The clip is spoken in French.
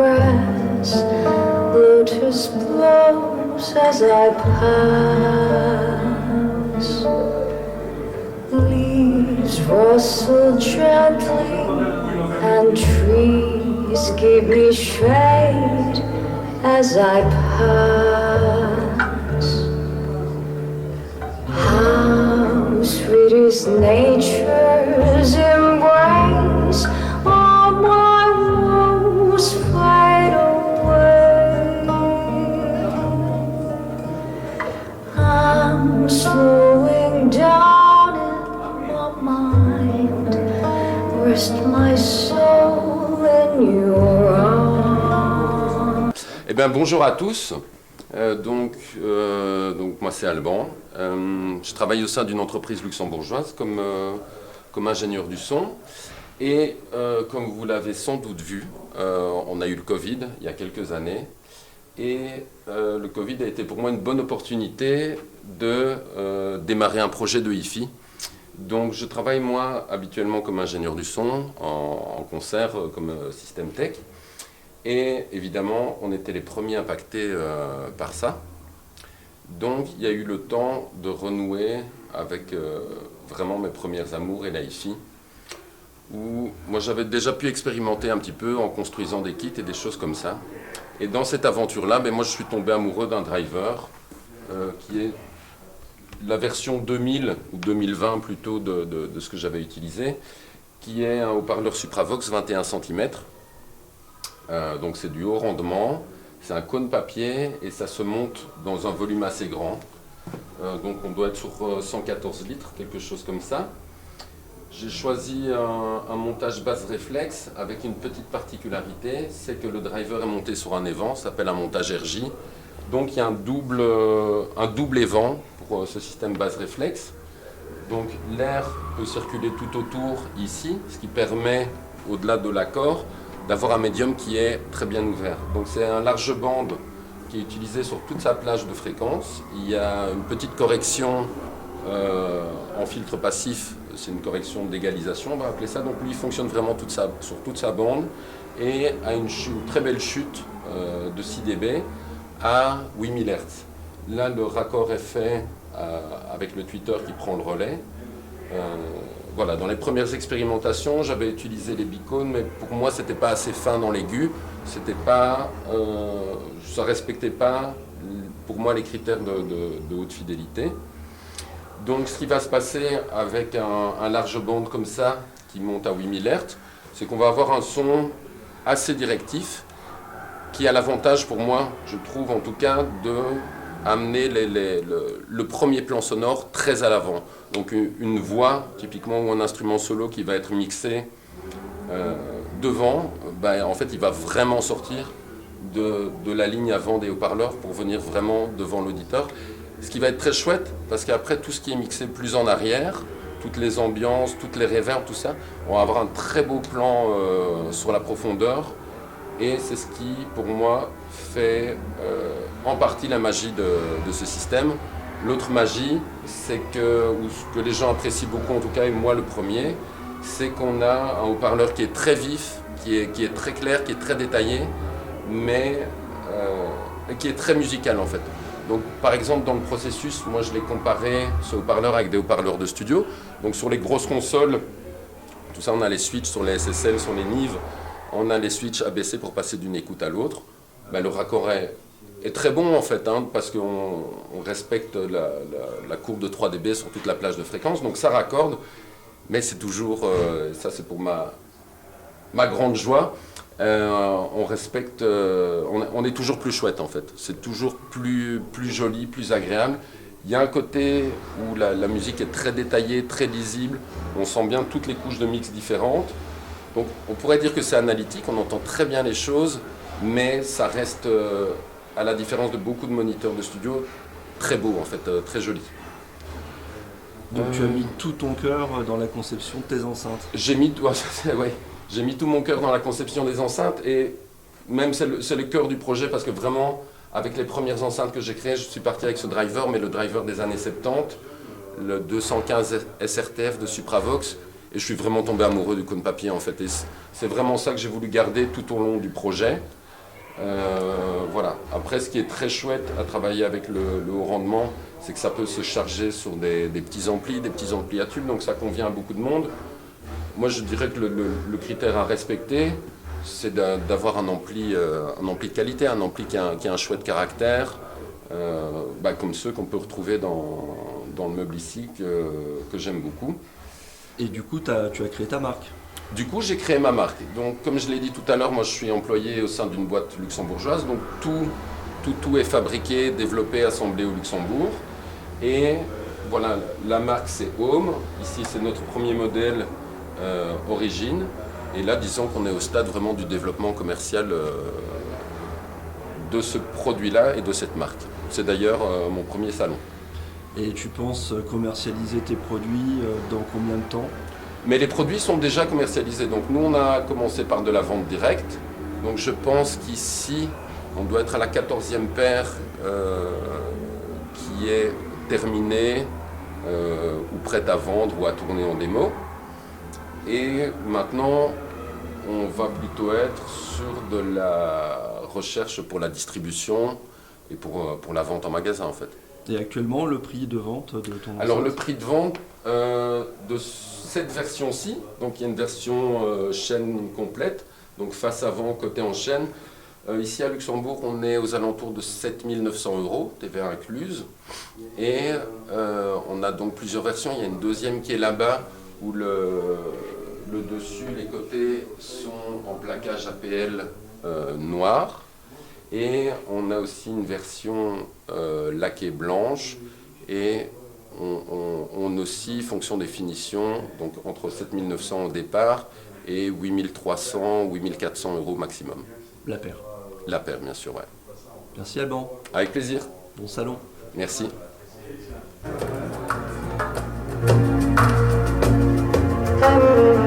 grass, lotus blows as I pass. Leaves rustle gently and trees give me shade as I pass. How sweet is nature's embrace, all my woes fade away. I'm slowing down in my mind, rest my soul in your arms. Eh bien, bonjour à tous. Donc moi c'est Alban. Je travaille au sein d'une entreprise luxembourgeoise comme ingénieur du son. Et comme vous l'avez sans doute vu, on a eu le Covid il y a quelques années. Et le Covid a été pour moi une bonne opportunité de démarrer un projet de hi-fi. Donc je travaille moi habituellement comme ingénieur du son, en concert, comme système tech. Et évidemment, on était les premiers impactés par ça. Donc, il y a eu le temps de renouer avec vraiment mes premières amours et la hi-fi, où moi j'avais déjà pu expérimenter un petit peu en construisant des kits et des choses comme ça. Et dans cette aventure-là, moi je suis tombé amoureux d'un driver qui est la version 2000 ou 2020 plutôt de ce que j'avais utilisé, qui est un haut-parleur Supravox 21 cm. Donc c'est du haut rendement, c'est un cône papier et ça se monte dans un volume assez grand. Donc on doit être sur 114 litres, quelque chose comme ça. J'ai choisi un montage basse réflexe avec une petite particularité, c'est que le driver est monté sur un évent, ça s'appelle un montage RJ. Donc il y a un double évent pour ce système basse réflexe. Donc l'air peut circuler tout autour ici, ce qui permet, au-delà de l'accord, d'avoir un médium qui est très bien ouvert. Donc c'est un large bande qui est utilisé sur toute sa plage de fréquence. Il y a une petite correction en filtre passif, c'est une correction d'égalisation, on va appeler ça. Donc lui il fonctionne vraiment sur toute sa bande et a une très belle chute de 6 dB à 8000 Hz. Là le raccord est fait avec le tweeter qui prend le relais. Voilà, dans les premières expérimentations, j'avais utilisé les bicônes, mais pour moi, c'était pas assez fin dans l'aigu. Ça respectait pas, pour moi, les critères de haute fidélité. Donc, ce qui va se passer avec un large bande comme ça, qui monte à 8000 Hz, c'est qu'on va avoir un son assez directif, qui a l'avantage pour moi, je trouve en tout cas, de amener le premier plan sonore très à l'avant. Donc une voix, typiquement, ou un instrument solo qui va être mixé devant, en fait il va vraiment sortir de la ligne avant des haut-parleurs pour venir vraiment devant l'auditeur. Ce qui va être très chouette, parce qu'après tout ce qui est mixé plus en arrière, toutes les ambiances, toutes les reverbs, tout ça, on va avoir un très beau plan sur la profondeur. Et c'est ce qui, pour moi, fait en partie la magie de ce système. L'autre magie, c'est ou ce que les gens apprécient beaucoup, en tout cas, et moi le premier, c'est qu'on a un haut-parleur qui est très vif, qui est très clair, qui est très détaillé, mais qui est très musical en fait. Donc par exemple dans le processus, moi je l'ai comparé, ce haut-parleur, avec des haut-parleurs de studio. Donc sur les grosses consoles, tout ça on a les switches sur les SSL, sur les Nives, on a les switches ABC pour passer d'une écoute à l'autre. Le raccord est très bon en fait, parce qu'on respecte la courbe de 3 dB sur toute la plage de fréquence, donc ça raccorde, mais c'est toujours, ça c'est pour ma grande joie, on respecte, on est toujours plus chouette en fait, c'est toujours plus joli, plus agréable. Il y a un côté où la musique est très détaillée, très lisible, on sent bien toutes les couches de mix différentes. Donc on pourrait dire que c'est analytique, on entend très bien les choses, mais ça reste, à la différence de beaucoup de moniteurs de studio, très beau en fait, très joli. Donc tu as mis tout ton cœur dans la conception de tes enceintes. J'ai mis tout mon cœur dans la conception des enceintes, et même c'est le cœur du projet, parce que vraiment, avec les premières enceintes que j'ai créées, je suis parti avec ce driver, mais le driver des années 70, le 215 SRTF de Supravox, et je suis vraiment tombé amoureux du cône papier en fait. Et c'est vraiment ça que j'ai voulu garder tout au long du projet. Voilà. Après, ce qui est très chouette à travailler avec le haut rendement, c'est que ça peut se charger sur des petits amplis à tubes, donc ça convient à beaucoup de monde. Moi, je dirais que le critère à respecter, c'est d'avoir un ampli de qualité, un ampli qui a un chouette caractère, comme ceux qu'on peut retrouver dans le meuble ici, que j'aime beaucoup. Et du coup, tu as créé ta marque. Du coup, j'ai créé ma marque. Donc, comme je l'ai dit tout à l'heure, moi, je suis employé au sein d'une boîte luxembourgeoise. Donc, tout est fabriqué, développé, assemblé au Luxembourg. Et voilà, la marque, c'est Home. Ici, c'est notre premier modèle Origine. Et là, disons qu'on est au stade vraiment du développement commercial de ce produit-là et de cette marque. C'est d'ailleurs mon premier salon. Et tu penses commercialiser tes produits dans combien de temps? Mais les produits sont déjà commercialisés. Donc nous, on a commencé par de la vente directe. Donc je pense qu'ici, on doit être à la 14e paire qui est terminée ou prête à vendre ou à tourner en démo. Et maintenant, on va plutôt être sur de la recherche pour la distribution et pour la vente en magasin en fait. Et actuellement, le prix de vente de ton enceinte? Alors le prix de vente de cette version-ci, donc il y a une version chaîne complète, donc face avant, côté en chaîne. Ici à Luxembourg, on est aux alentours de 7 900 €, TVA incluse. Et on a donc plusieurs versions. Il y a une deuxième qui est là-bas, où le dessus, les côtés sont en plaquage APL noir. Et on a aussi une version laquée blanche. Et on aussi, fonction des finitions, donc entre 7 900 au départ et 8 300, 8 400 € maximum. La paire. La paire, bien sûr, ouais. Merci Alban. Avec plaisir. Bon salon. Merci. Thank you.